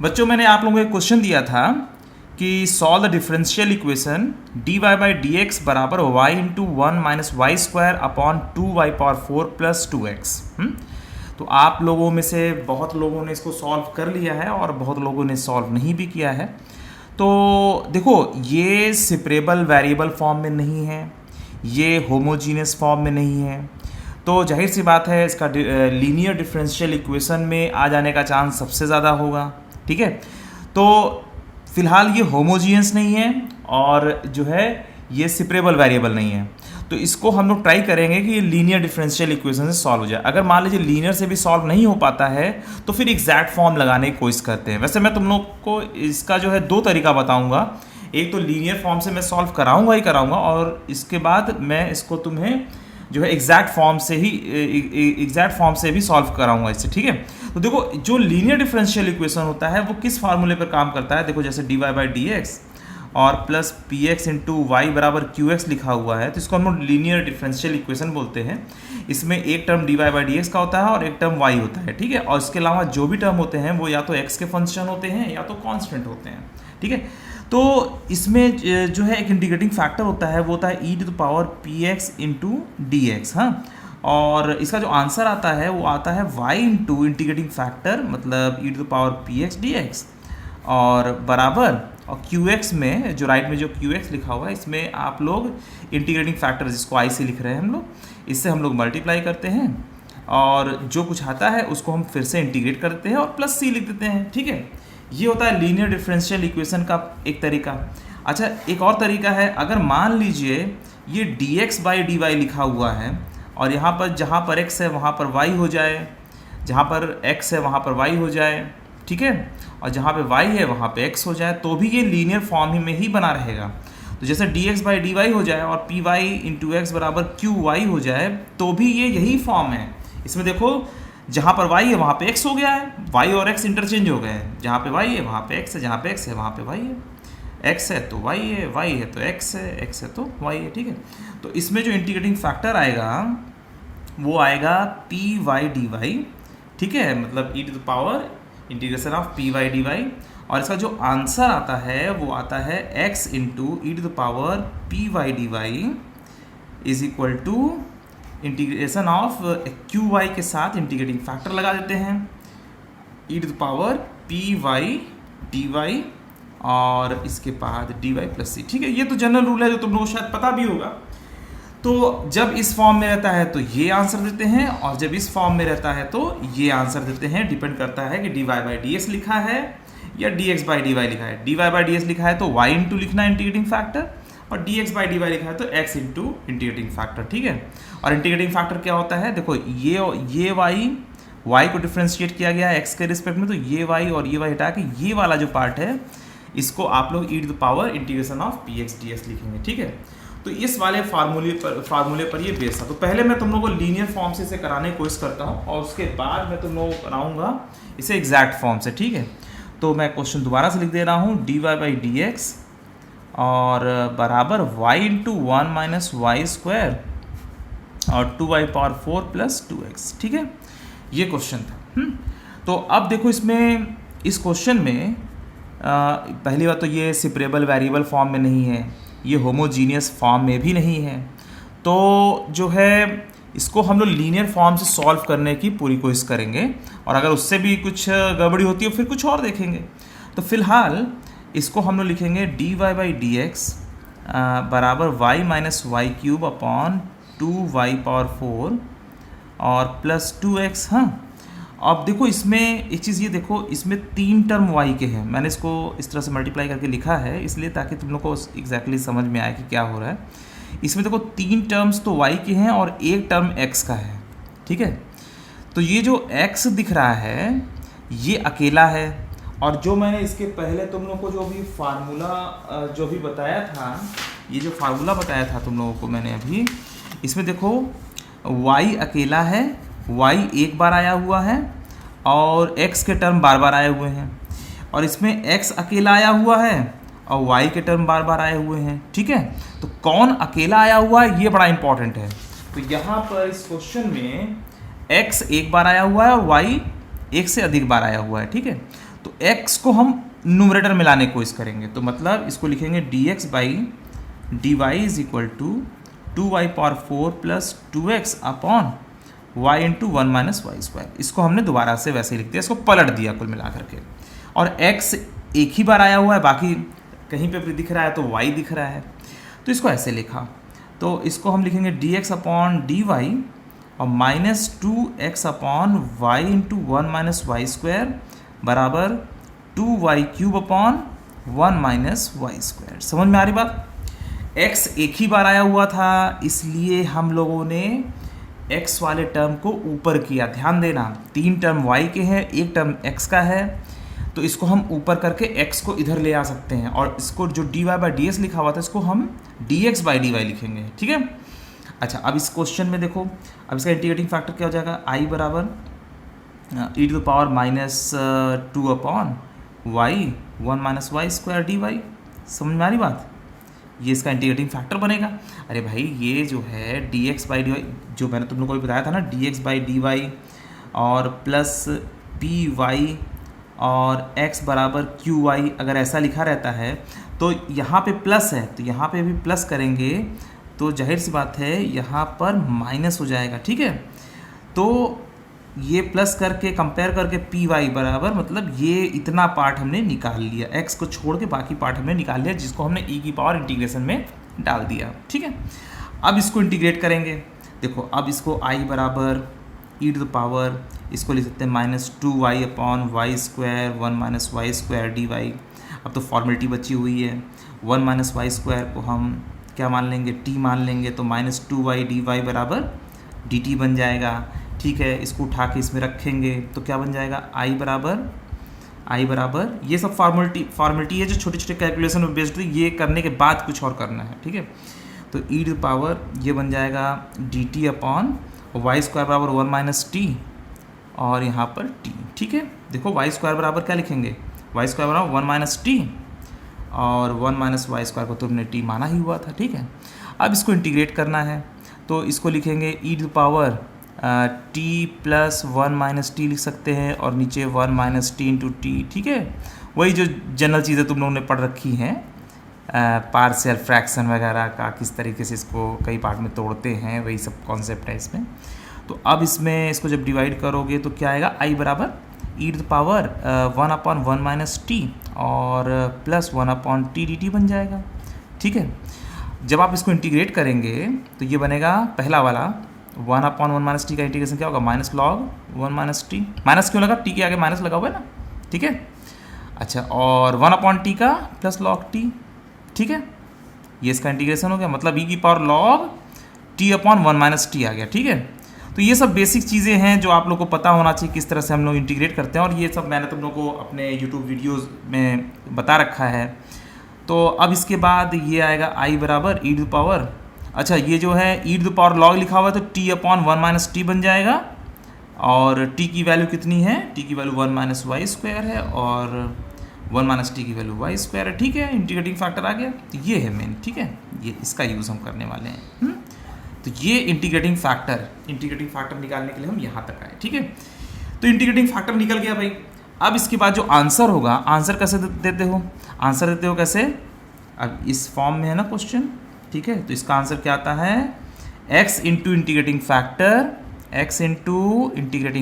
बच्चों मैंने आप लोगों को एक क्वेश्चन दिया था कि solve the differential equation d y by d x बराबर y into one minus y square upon 2y⁴ plus 2x। तो आप लोगों में से बहुत लोगों ने इसको सॉल्व कर लिया है और बहुत लोगों ने सॉल्व नहीं भी किया है। तो देखो, ये सेपरेबल वेरिएबल फॉर्म में नहीं है, ये होमोजीनियस फॉर्म में नहीं है, तो जाहिर सी बात है इसका लीनियर डिफरेंशियल इक्वेशन में आ जाने का चांस सबसे ज़्यादा होगा। ठीक है, तो फिलहाल ये होमोजीनियस नहीं है और जो है ये सेपरेबल वेरिएबल नहीं है, तो इसको हम लोग ट्राई करेंगे कि ये लीनियर डिफरेंशियल इक्वेशन से सॉल्व हो जाए। अगर मान लीजिए लीनियर से भी सॉल्व नहीं हो पाता है तो फिर एग्जैक्ट फॉर्म लगाने की कोशिश करते हैं। वैसे मैं तुम लोग को इसका जो है दो तरीका बताऊंगा, एक तो लीनियर फॉर्म से मैं सॉल्व कराऊंगा ही कराऊंगा और इसके बाद मैं इसको तुम्हें जो है एग्जैक्ट फॉर्म से भी सॉल्व कराऊंगा इससे। ठीक है, तो देखो जो लीनियर डिफरेंशियल इक्वेशन होता है वो किस फार्मूले पर काम करता है। देखो जैसे d y by d x और plus p x into y बराबर क्यू एक्स लिखा हुआ है, तो इसको हम लोग लीनियर डिफरेंशियल इक्वेशन बोलते हैं। इसमें एक term d y by d x का होता है और एक टर्म वाई होता है। ठीक है, और इसके अलावा जो भी टर्म होते हैं वो या तो एक्स के फंक्शन होते हैं या तो कॉन्स्टेंट होते हैं। ठीक है, तो इसमें जो है एक इंटीग्रेटिंग फैक्टर होता है, वो होता है e to the power p x into d x. हाँ, और इसका जो आंसर आता है वो आता है वाई इंटू इंटीग्रेटिंग फैक्टर मतलब e to the power p x d x और बराबर, और क्यू एक्स में जो राइट में जो क्यू एक्स लिखा हुआ है इसमें आप लोग इंटीग्रेटिंग फैक्टर जिसको आई से लिख रहे हैं हम लोग, इससे हम लोग मल्टीप्लाई करते हैं और जो कुछ आता है उसको हम फिर से इंटीग्रेट करते हैं और प्लस सी लिख देते हैं। ठीक है, ये होता है लीनियर डिफरेंशियल इक्वेशन का एक तरीका। अच्छा, एक और तरीका है, अगर मान लीजिए ये d x by d y लिखा हुआ है और यहाँ पर जहाँ पर x है वहाँ पर y हो जाए, जहाँ पर x है वहाँ पर y हो जाए। ठीक है, और जहाँ पे y है वहाँ पे x हो जाए, तो भी ये लीनियर फॉर्म ही में ही बना रहेगा। तो जैसे d x by d y हो जाए और पी वाई इंटू एक्स बराबर क्यू वाई हो जाए, तो भी ये यही फॉर्म है। इसमें देखो जहाँ पर y है वहाँ पे x हो गया है, y और x इंटरचेंज हो गए हैं, जहाँ पे y है वहाँ पे x है, जहाँ पे x है वहाँ पे y है, x है तो y है, y है तो x है, x है तो y है। ठीक है, तो इसमें जो इंटीग्रेटिंग फैक्टर आएगा वो आएगा पी वाई डी वाई। ठीक है, मतलब e to the power integration of p y d y, और इसका जो आंसर आता है वो आता है x into e to the power p y d y is equal to integration of q y के साथ इंटीग्रेटिंग फैक्टर लगा देते हैं e to the power p y d y और इसके बाद डी वाई प्लस सी। ठीक है, ये तो जनरल रूल है जो तुम लोगों को शायद पता भी होगा। तो जब इस फॉर्म में रहता है तो ये आंसर देते हैं और जब इस फॉर्म में रहता है तो ये आंसर देते हैं। डिपेंड करता है कि d y by d x लिखा है या d x by d y लिखा है। D y by d x लिखा है तो वाई इंटू लिखना है इंटीग्रेटिंग फैक्टर, और d x by d y लिखा है तो एक्स इंटू इंटीग्रेटिंग फैक्टर। ठीक है, और इंटीग्रेटिंग फैक्टर क्या होता है, देखो ये वाई को डिफ्रेंशिएट किया गया है एक्स के रिस्पेक्ट में, तो ये वाई और ये वाई हटा के ये वाला जो पार्ट है इसको आप लोग e to the power integration of p x d x लिखेंगे। ठीक है, तो इस वाले फार्मूले पर ये बेस था। तो पहले मैं तुम लोगों को लीनियर फॉर्म से इसे कराने की कोशिश करता हूँ और उसके बाद मैं तुम लोगों को कराऊंगा इसे एग्जैक्ट फॉर्म से। ठीक है, तो मैं क्वेश्चन दोबारा से लिख दे रहा हूँ, d y by d x और बराबर y into one minus y square और 2y⁴ प्लस 2x। ठीक है, ये क्वेश्चन था। तो अब देखो इसमें इस क्वेश्चन में पहली बात तो ये सेपरेबल वेरिएबल फॉर्म में नहीं है, ये होमोजीनियस फॉर्म में भी नहीं है, तो जो है इसको हम लोग लीनियर फॉर्म से सॉल्व करने की पूरी कोशिश करेंगे और अगर उससे भी कुछ गड़बड़ी होती है फिर कुछ और देखेंगे। तो फिलहाल इसको हम लोग लिखेंगे d y by d x बराबर y minus y cube upon 2y⁴ और प्लस 2x। हाँ, अब देखो इसमें एक चीज़ ये देखो, इसमें 3 टर्म y के हैं। मैंने इसको इस तरह से मल्टीप्लाई करके लिखा है इसलिए ताकि तुम लोग को एग्जैक्टली समझ में आए कि क्या हो रहा है। इसमें देखो 3 टर्म्स तो y के हैं और एक टर्म x का है। ठीक है, तो ये जो x दिख रहा है ये अकेला है, और जो मैंने इसके पहले तुम लोग को जो भी फार्मूला जो भी बताया था, ये जो फार्मूला बताया था तुम लोगों को मैंने अभी, इसमें देखो y अकेला है, y एक बार आया हुआ है और x के टर्म बार बार आए हुए हैं, और इसमें x अकेला आया हुआ है और y के टर्म बार बार आए हुए हैं। ठीक है, तो कौन अकेला आया हुआ है ये बड़ा इंपॉर्टेंट है। तो यहाँ पर इस क्वेश्चन में x एक बार आया हुआ है और y एक से अधिक बार आया हुआ है। ठीक है, तो तो x को हम न्यूमरेटर में लाने की कोशिश करेंगे, तो मतलब इसको लिखेंगे dx by dy is equal to 2y power 4 plus 2x upon y into 1 minus y square. इसको हमने दोबारा से वैसे ही लिख दिया, इसको पलट दिया कुल मिला करके। और x एक ही बार आया हुआ है, बाकी कहीं पे भी दिख रहा है तो y दिख रहा है, तो इसको ऐसे लिखा। तो इसको हम लिखेंगे dx अपॉन dy और minus 2x upon y into 1 minus y square बराबर 2y cube upon 1 minus y square. समझ में आ रही बात? x एक ही बार आया हुआ था, इसलिए हम लोगों ने x वाले टर्म को ऊपर किया। ध्यान देना, 3 टर्म y के हैं, 1 टर्म x का है, तो इसको हम ऊपर करके x को इधर ले आ सकते हैं। और इसको जो dy बाई डी एस लिखा हुआ था, इसको हम dx बाई dy लिखेंगे। ठीक है। अच्छा, अब इस क्वेश्चन में देखो, अब इसका इंटीग्रेटिंग फैक्टर क्या हो जाएगा, i बराबर e to the power minus 2 upon y 1 minus y square d y. समझ में आ रही बात? ये इसका इंटीग्रेटिंग फैक्टर बनेगा। अरे भाई, ये जो है dx बाई डी वाई, जो मैंने तुम लोगों को बताया था ना, dx बाई डी वाई और प्लस पी वाई और x बराबर क्यू वाई, अगर ऐसा लिखा रहता है तो यहाँ पे प्लस है, तो यहाँ पे भी प्लस करेंगे तो जाहिर सी बात है यहाँ पर माइनस हो जाएगा। ठीक है। तो ये प्लस करके कंपेयर करके पी वाई बराबर, मतलब ये इतना पार्ट हमने निकाल लिया, x को छोड़ के बाकी पार्ट हमने निकाल लिया, जिसको हमने e की पावर इंटीग्रेशन में डाल दिया। ठीक है। अब इसको इंटीग्रेट करेंगे। देखो, अब इसको i बराबर e टू द पावर, इसको लिख सकते हैं minus 2y upon y square 1 minus y square d y. अब तो फॉर्मेलिटी बची हुई है, 1 माइनस वाई स्क्वायर को हम क्या मान लेंगे, t मान लेंगे, तो माइनस 2y डी वाई बराबर dt बन जाएगा। ठीक है। इसको उठा के इसमें रखेंगे तो क्या बन जाएगा, i बराबर ये सब फॉर्मेलिटी है जो छोटे छोटे कैलकुलेशन में बेस्ड है, ये करने के बाद कुछ और करना है। ठीक है। तो e टू पावर ये बन जाएगा dt अपॉन वाई स्क्वायर बराबर 1 माइनस टी और यहाँ पर t। ठीक है। देखो, वाई स्क्वायर बराबर क्या लिखेंगे, वाई स्क्वायर बराबर 1 माइनस टी और 1 माइनस वाई स्क्वायर को तुमने t माना ही हुआ था। ठीक है। अब इसको इंटीग्रेट करना है, तो इसको लिखेंगे e to power t plus 1 minus t लिख सकते हैं और नीचे 1 माइनस टी इंटू टी। ठीक है। वही जो जनरल चीज़ें तुम लोगों ने पढ़ रखी हैं, पार्शियल फ्रैक्शन वगैरह का, किस तरीके से इसको कई पार्ट में तोड़ते हैं, वही सब कॉन्सेप्ट है इसमें। तो अब इसमें इसको जब डिवाइड करोगे तो क्या आएगा, i बराबर e to the power 1 upon 1 minus t और plus 1 upon t d t बन जाएगा। ठीक है। जब आप इसको इंटीग्रेट करेंगे तो ये बनेगा पहला वाला 1 अपॉन 1 माइनस टी का इंटीग्रेशन क्या होगा, minus log 1 minus T. Minus क्यों लगा, टी के आगे माइनस लगा हुआ है ना। ठीक है। अच्छा, और 1 अपॉन टी का प्लस लॉग टी। ठीक है। ये इसका इंटीग्रेशन हो गया, मतलब e की पावर log t upon 1 minus t आ गया। ठीक है। तो ये सब बेसिक चीज़ें हैं जो आप लोग को पता होना चाहिए, किस तरह से हम लोग इंटीग्रेट करते हैं, और ये सब मैंने तुम लोग को अपने यूट्यूब वीडियोज़ में बता रखा है। तो अब इसके बाद ये आएगा i बराबर e टू पावर, अच्छा ये जो है e टू पावर लॉग लिखा हुआ है तो t अपॉन 1 माइनस टी बन जाएगा, और t की वैल्यू कितनी है, t की वैल्यू 1 माइनस वाई स्क्वायर है और 1 माइनस टी की वैल्यू वाई स्क्वायर है। ठीक है। इंटीग्रेटिंग फैक्टर आ गया, तो ये है मेन। ठीक है। ये इसका यूज़ हम करने वाले हैं। तो ये इंटीग्रेटिंग फैक्टर निकालने के लिए हम यहाँ तक आए। ठीक है। तो इंटीग्रेटिंग फैक्टर निकल गया भाई। अब इसके बाद जो आंसर होगा, आंसर कैसे देते हो, आंसर देते हो कैसे, अब इस फॉर्म में है ना क्वेश्चन। ठीक है। तो इसका आंसर क्या आता है, x इंटू इंटीग्रेटिंग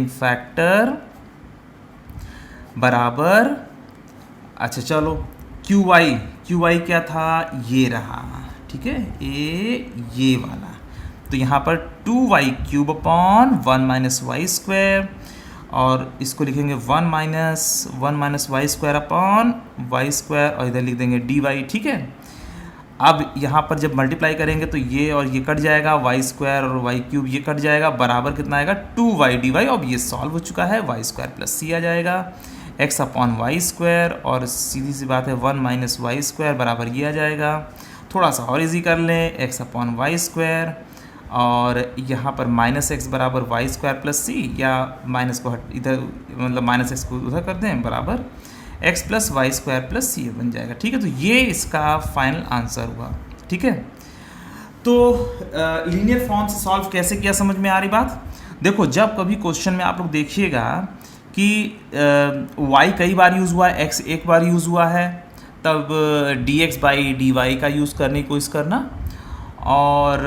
फैक्टर बराबर, अच्छा चलो क्यू वाई क्या था, ये रहा। ठीक है। ये वाला, तो यहाँ पर 2y cube upon 1 minus y square, और इसको लिखेंगे 1 minus y square upon y square, और इधर लिख देंगे dy। ठीक है। अब यहाँ पर जब मल्टीप्लाई करेंगे तो ये और ये कट जाएगा, वाई स्क्वायर और वाई क्यूब ये कट जाएगा, बराबर कितना आएगा 2y dy। अब ये सॉल्व हो चुका है, वाई स्क्वायर प्लस सी आ जाएगा, x अपॉन वाई स्क्वायर, और सीधी सी बात है 1 माइनस वाई स्क्वायर बराबर ये आ जाएगा। थोड़ा सा और इजी कर लें, x अपॉन वाई स्क्वायर, और यहाँ पर माइनस एक्स बराबर वाई स्क्वायर प्लस सी, या माइनस को इधर मतलब माइनस एक्स को उधर कर दें, बराबर x plus y square plus c बन जाएगा। ठीक है। तो ये इसका फाइनल आंसर हुआ। ठीक है। तो लीनियर फॉर्म से सॉल्व कैसे किया, समझ में आ रही बात। देखो, जब कभी क्वेश्चन में आप लोग देखिएगा कि y कई बार यूज़ हुआ है, x एक बार यूज़ हुआ है, तब dx बाई dy का यूज़ करने की कोशिश करना। और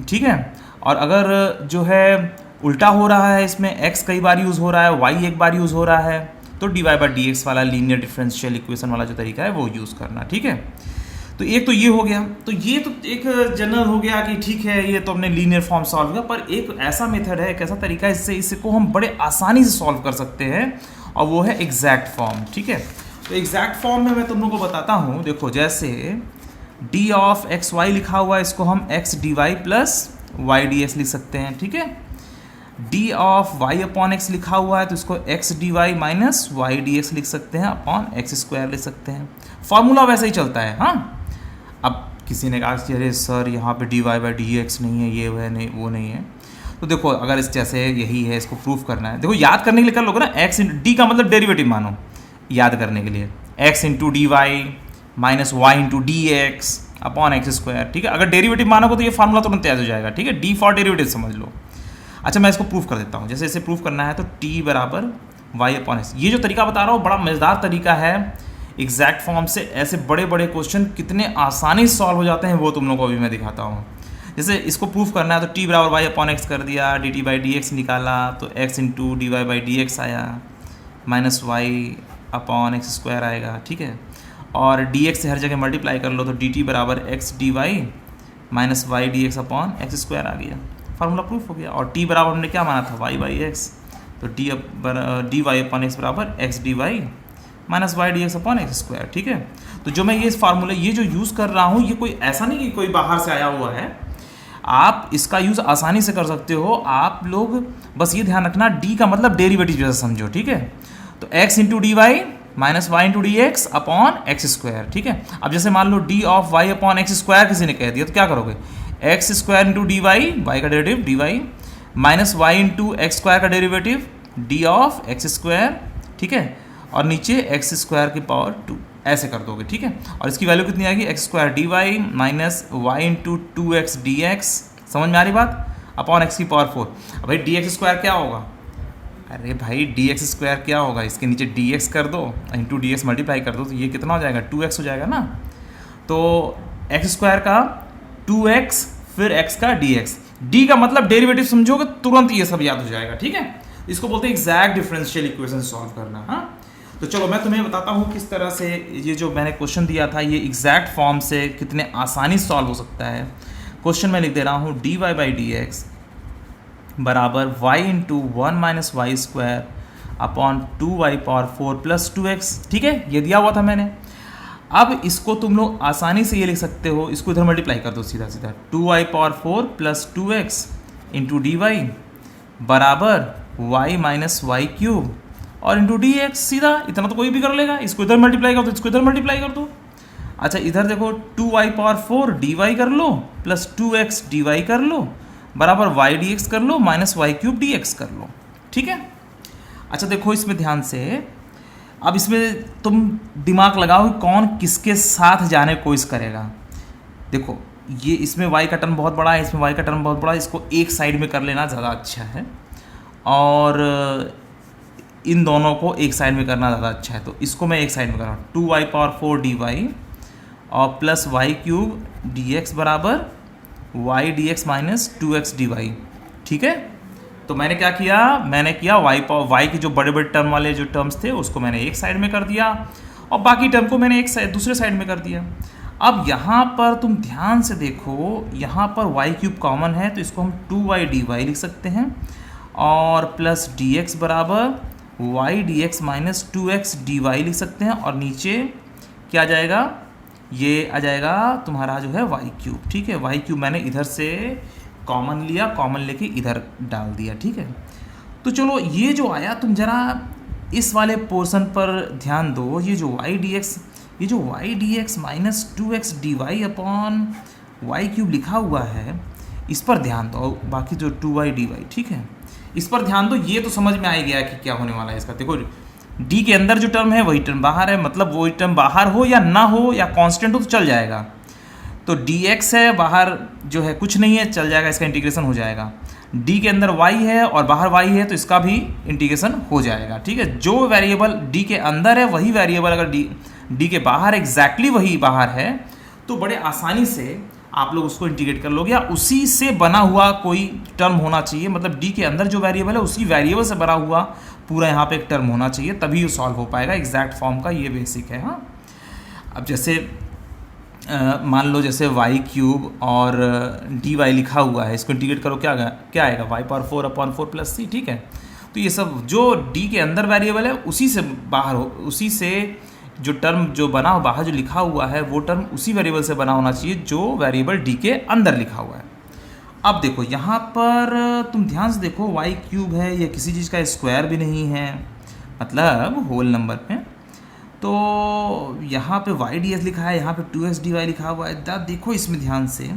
ठीक है, और अगर जो है उल्टा हो रहा है, इसमें x कई बार यूज़ हो रहा है, y एक बार यूज़ हो रहा है, तो dy बाई dx वाला लीनियर डिफरेंशियल इक्वेशन वाला जो तरीका है वो यूज़ करना। ठीक है, तो एक तो ये हो गया, तो ये तो एक जनरल हो गया कि ठीक है ये तो हमने लीनियर फॉर्म सॉल्व किया, पर एक ऐसा मेथड है, एक ऐसा तरीका है इसको हम बड़े आसानी से सॉल्व कर सकते हैं, और वो है एग्जैक्ट फॉर्म। ठीक है, तो एग्जैक्ट फॉर्म में मैं तुम लोगों को बताता हूँ। देखो, जैसे d ऑफ एक्स वाई लिखा हुआ है, इसको हम x dy plus y d x लिख सकते हैं। ठीक है, d of y upon x लिखा हुआ है, तो इसको x dy minus y d x लिख सकते हैं, अपॉन एक्स स्क्वायर लिख सकते हैं। फॉर्मूला वैसे ही चलता है। हाँ, अब किसी ने कहा कि अरे सर यहाँ पे dy बाई डी एक्स नहीं है, ये वह नहीं, वो नहीं है। तो देखो, अगर इस जैसे यही है, इसको प्रूफ करना है, देखो याद करने के लिए कर लोगे ना, x d का मतलब डेरिवेटिव मानो, याद करने के लिए x into d y minus y into d x upon x square. ठीक है, अगर डेरिवेटिव मानोगे तो ये फार्मूला तुरंत तैयार हो जाएगा। ठीक है, d फॉर डेरिवेटिव समझ लो। अच्छा, मैं इसको प्रूफ कर देता हूँ। जैसे इसे प्रूफ करना है तो t बराबर y अपॉन एक्स, ये जो तरीका बता रहा हूँ बड़ा मज़ेदार तरीका है। एग्जैक्ट फॉर्म से ऐसे बड़े बड़े क्वेश्चन कितने आसानी से सॉल्व हो जाते हैं वो तुम लोगों को अभी मैं दिखाता हूँ। जैसे इसको प्रूफ करना है तो t बराबर वाई अपॉन एक्स कर दिया, d t by d x निकाला तो x into d y by d x आया, minus y upon x square आएगा। ठीक है, और डी एक्स से हर जगह मल्टीप्लाई कर लो तो डी टी बराबर x d y minus y d x upon x square आ गया, फार्मूला प्रूफ हो गया। और t बराबर हमने क्या माना था, वाई बाई एक्स, तो डी वाई अपॉन एक्स बराबर x d y minus y d x upon x square. ठीक है, तो जो मैं ये फार्मूला ये जो यूज़ कर रहा हूँ, ये कोई ऐसा नहीं कि कोई बाहर से आया हुआ है, आप इसका यूज़ आसानी से कर सकते हो। आप लोग बस ये ध्यान रखना, d का मतलब डेरिवेटिव जैसा समझो। ठीक है, तो x into d y minus y into d x upon x square. ठीक है, अब जैसे मान लो d of y upon x square किसी ने कह दिया तो क्या करोगे, x square into d y, y का derivative d y, minus y into x square का derivative d of x square. ठीक है, और नीचे एक्स स्क्वायर की पावर 2 ऐसे कर दोगे। ठीक है, और इसकी वैल्यू कितनी आएगी, x square d y minus y into two x d x, समझ में आ रही बात, अपॉन एक्स की पावर 4। अब भाई डी एक्स स्क्वायर क्या होगा, अरे भाई डी एक्स स्क्वायर क्या होगा, इसके नीचे डी एक्स कर दो, इंटू डी एक्स मल्टीप्लाई कर दो, तो ये कितना हो जाएगा, 2x हो जाएगा ना। तो एक्स स्क्वायर का 2x फिर x का dx, d का मतलब डेरिवेटिव समझोगे तुरंत ये सब याद हो जाएगा। ठीक है, इसको बोलते हैं एग्जैक्ट डिफरेंशियल इक्वेशन सॉल्व करना। हाँ, तो चलो मैं तुम्हें बताता हूँ किस तरह से ये जो मैंने क्वेश्चन दिया था ये एग्जैक्ट फॉर्म से कितने आसानी से सॉल्व हो सकता है। क्वेश्चन में लिख दे रहा हूँ dy बाई डी एक्स बराबर y into one minus y square upon 2y power 4 plus 2x। ठीक है, ये दिया हुआ था मैंने। अब इसको तुम लोग आसानी से ये लिख सकते हो, इसको इधर मल्टीप्लाई कर दो सीधा सीधा, 2y power 4 plus 2x into d y बराबर y माइनस वाई क्यूब और इंटू डी एक्स। सीधा इतना तो कोई भी कर लेगा, इसको इधर मल्टीप्लाई कर दो, इसको इधर मल्टीप्लाई कर दो। अच्छा, इधर देखो 2y पावर 4 डी वाई कर लो प्लस 2x डी वाई कर लो बराबर वाई डी एक्स कर लो minus y cube d x कर लो। ठीक है, अच्छा देखो इसमें ध्यान से, अब इसमें तुम दिमाग लगाओ कि कौन किसके साथ जाने की कोशिश करेगा। देखो ये इसमें y का टर्म बहुत बड़ा है, इसमें y का टर्म बहुत बड़ा है, इसको एक साइड में कर लेना ज़्यादा अच्छा है, और इन दोनों को एक साइड में करना ज़्यादा अच्छा है। तो इसको मैं एक साइड में कर रहा हूँ, 2y पावर 4 डी वाई और plus y cube d x बराबर y d x minus 2x d y. ठीक है, तो मैंने क्या किया, मैंने किया वाई के जो बड़े बड़े टर्म वाले जो टर्म्स थे उसको मैंने एक साइड में कर दिया और बाकी टर्म को मैंने दूसरे साइड में कर दिया। अब यहाँ पर तुम ध्यान से देखो, यहाँ पर वाई क्यूब कॉमन है तो इसको हम 2y डी वाई लिख सकते हैं और प्लस डी एक्स बराबर y d x minus 2x d y लिख सकते हैं, और नीचे क्या आ जाएगा, ये आ जाएगा तुम्हारा जो है वाई क्यूब। ठीक है, वाई क्यूब मैंने इधर से कॉमन लिया, कॉमन लेके इधर डाल दिया। ठीक है, तो चलो ये जो आया, तुम जरा इस वाले पोर्शन पर ध्यान दो, ये जो वाई डी एक्स, ये जो y d x minus 2x d y upon y cube लिखा हुआ है, इस पर ध्यान दो। बाकी जो 2y डी वाई, ठीक है, इस पर ध्यान दो। ये तो समझ में आ गया कि क्या होने वाला है इसका। देखो d के अंदर जो टर्म है वही टर्म बाहर है, मतलब वही टर्म बाहर हो या ना हो या कांस्टेंट हो तो चल जाएगा। तो dx है बाहर जो है कुछ नहीं है, चल जाएगा, इसका इंटीग्रेशन हो जाएगा। डी के अंदर y है और बाहर y है तो इसका भी इंटीग्रेशन हो जाएगा। ठीक है, जो वेरिएबल डी के अंदर है वही वेरिएबल अगर डी के बाहर एग्जैक्टली वही बाहर है तो बड़े आसानी से आप लोग उसको इंटीग्रेट कर लोगे, या उसी से बना हुआ कोई टर्म होना चाहिए, मतलब डी के अंदर जो वेरिएबल है उसी वेरिएबल से बना हुआ पूरा यहाँ पे एक टर्म होना चाहिए, तभी ये सॉल्व हो पाएगा एग्जैक्ट फॉर्म का। ये बेसिक है। हाँ, अब जैसे मान लो जैसे y क्यूब और dy लिखा हुआ है, इसको इंटीग्रेट करो क्या आएगा y पावर 4/4 प्लस c। ठीक है, तो ये सब जो d के अंदर वेरिएबल है उसी से बाहर हो, उसी से जो टर्म जो बना हो बाहर जो लिखा हुआ है वो टर्म उसी वेरिएबल से बना होना चाहिए जो वेरिएबल डी के अंदर लिखा हुआ है। अब देखो यहाँ पर तुम ध्यान से देखो, y क्यूब है, ये किसी चीज़ का स्क्वायर भी नहीं है, मतलब होल नंबर पे। तो यहाँ पे y ds लिखा है, यहाँ पे 2x dy लिखा हुआ है। देखो इसमें ध्यान से,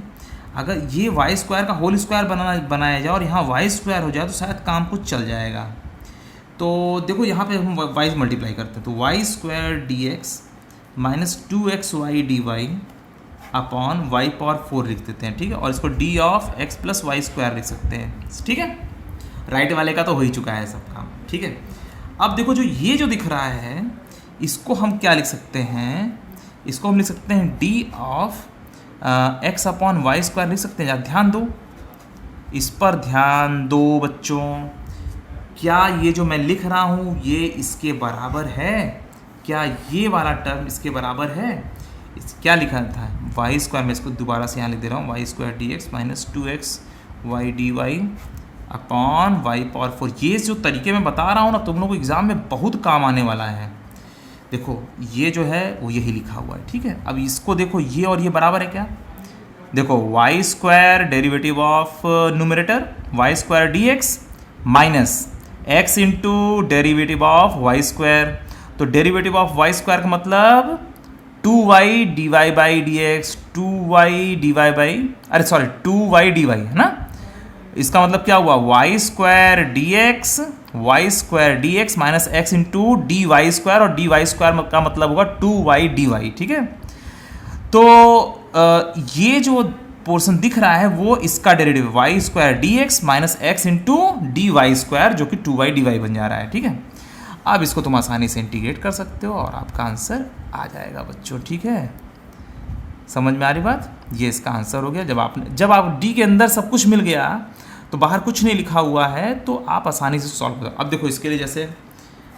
अगर ये y स्क्वायर का होल स्क्वायर बनाया जाए और यहाँ y स्क्वायर हो जाए तो शायद काम कुछ चल जाएगा। तो देखो यहाँ पे हम y मल्टीप्लाई करते हैं तो y square d x minus 2xy dy upon y power 4 लिख देते हैं। ठीक है, और इसको d of x plus y square लिख सकते हैं। ठीक है, राइट वाले का तो हो ही चुका है सब काम। ठीक है, अब देखो जो ये जो दिख रहा है इसको हम क्या लिख सकते हैं, इसको हम लिख सकते हैं d of x upon y square लिख सकते हैं। ध्यान दो, इस पर ध्यान दो बच्चों, क्या ये जो मैं लिख रहा हूँ ये इसके बराबर है? क्या ये वाला टर्म इसके बराबर है? क्या लिखा था वाई स्क्वायर, मैं इसको दोबारा से यहाँ लिख दे रहा हूँ, y square d x minus 2xy dy upon y power 4। ये जो तरीके मैं बता रहा हूँ ना तुम लोगों को एग्जाम में बहुत काम आने वाला है। देखो ये जो है वो यही लिखा हुआ है। ठीक है, अब इसको देखो, ये और ये बराबर है क्या? देखो y square derivative of numerator y square d x minus x into derivative of y square. तो डेरिवेटिव ऑफ वाई स्क्वायर का मतलब 2y dy by d x, 2y dy by, अरे सॉरी 2y dy है ना। इसका मतलब क्या हुआ, y square d x minus x into d y square, और डी वाई स्क्वायर का मतलब होगा 2y dy। ठीक है, तो ये जो पोर्शन दिख रहा है वो इसका derivative y square d x minus x into d y square जो कि 2y dy बन जा रहा है। ठीक है, अब इसको तुम आसानी से इंटीग्रेट कर सकते हो और आपका आंसर आ जाएगा बच्चों। ठीक है, समझ में आ रही बात? ये इसका आंसर हो गया। जब आप डी के अंदर सब कुछ मिल गया तो बाहर कुछ नहीं लिखा हुआ है तो आप आसानी से सॉल्व कर। अब देखो इसके लिए जैसे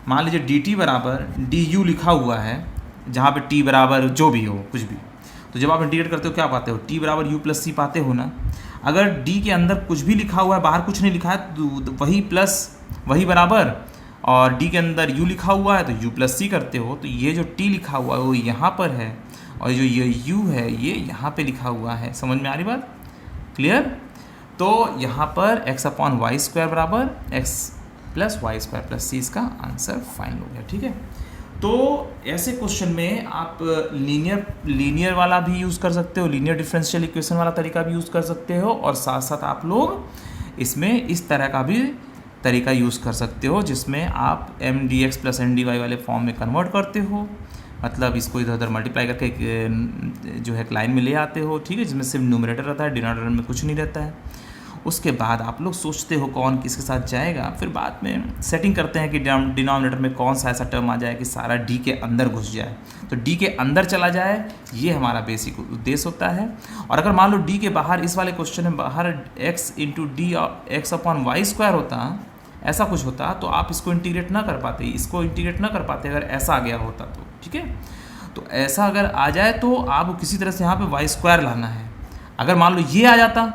मान लीजिए डी टी बराबर डी यू लिखा हुआ है, जहाँ पे टी बराबर जो भी हो कुछ भी, तो जब आप इंटीग्रेट करते हो क्या पाते हो, टी बराबर यू प्लस सी पाते हो ना। अगर डी के अंदर कुछ भी लिखा हुआ है बाहर कुछ नहीं लिखा है तो वही प्लस वही बराबर, और डी के अंदर यू लिखा हुआ है तो यू प्लस सी करते हो। तो ये जो टी लिखा हुआ है वो यहाँ पर है और जो ये यू है ये यहाँ पे लिखा हुआ है। समझ में आ रही बात? क्लियर? तो यहाँ पर x अपॉन वाई स्क्वायर बराबर x plus y square plus c, इसका आंसर फाइनल हो गया। ठीक है, तो ऐसे क्वेश्चन में आप लीनियर वाला भी यूज़ कर सकते हो, लीनियर डिफरेंशियल इक्वेशन वाला तरीका भी यूज़ कर सकते हो, और साथ साथ आप लोग इसमें इस तरह का भी तरीका यूज़ कर सकते हो जिसमें आप m d x plus n d y वाले फॉर्म में कन्वर्ट करते हो, मतलब इसको इधर उधर मल्टीप्लाई करके जो है एक लाइन में ले आते हो। ठीक है, जिसमें सिर्फ न्यूमरेटर रहता है, डिनोमिनेटर में कुछ नहीं रहता है। उसके बाद आप लोग सोचते हो कौन किसके साथ जाएगा, फिर बाद में सेटिंग करते हैं कि डिनोमिनेटर में कौन सा ऐसा टर्म आ जाए कि सारा डी के अंदर घुस जाए, तो डी के अंदर चला जाए, ये हमारा बेसिक उद्देश्य होता है। और अगर मान लो डी के बाहर, इस वाले क्वेश्चन में बाहर x into d x upon y square होता, ऐसा कुछ होता, तो आप इसको इंटीग्रेट ना कर पाते, इसको इंटीग्रेट ना कर पाते अगर ऐसा आ गया होता तो। ठीक है, तो ऐसा अगर आ जाए तो आप किसी तरह से यहाँ पे वाई स्क्वायर लाना है। अगर मान लो ये आ जाता,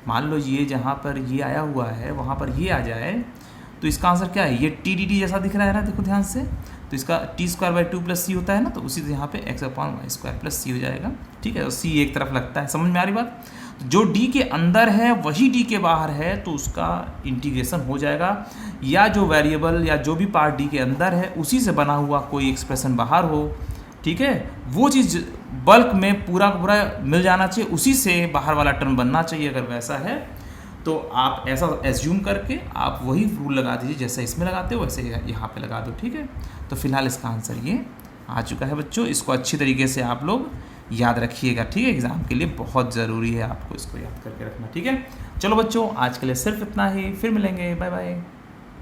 मान लो ये जहाँ पर ये आया हुआ है वहाँ पर ये आ जाए, तो इसका आंसर क्या है, ये टी डी टी जैसा दिख रहा है ना, देखो ध्यान से, तो इसका t square by 2 plus c होता है ना, तो उसी से यहाँ पे x upon y square plus c हो जाएगा। ठीक है, तो सी एक तरफ लगता है। समझ में आ रही बात? जो डी के अंदर है वही डी के बाहर है तो उसका इंटीग्रेशन हो जाएगा, या जो वेरिएबल या जो भी पार्ट डी के अंदर है उसी से बना हुआ कोई एक्सप्रेशन बाहर हो, ठीक है, वो चीज़ बल्क में पूरा पूरा मिल जाना चाहिए, उसी से बाहर वाला टर्म बनना चाहिए। अगर वैसा है तो आप ऐसा एज्यूम करके आप वही रूल लगा दीजिए, जैसे इसमें लगाते हो वैसे यहाँ पे लगा दो। ठीक है, तो फिलहाल इसका आंसर ये आ चुका है बच्चों। इसको अच्छी तरीके से आप लोग याद रखिएगा, ठीक है, एग्ज़ाम के लिए बहुत ज़रूरी है आपको इसको याद करके रखना, ठीक है। चलो बच्चों, आज के लिए सिर्फ इतना ही, फिर मिलेंगे, बाय बाय।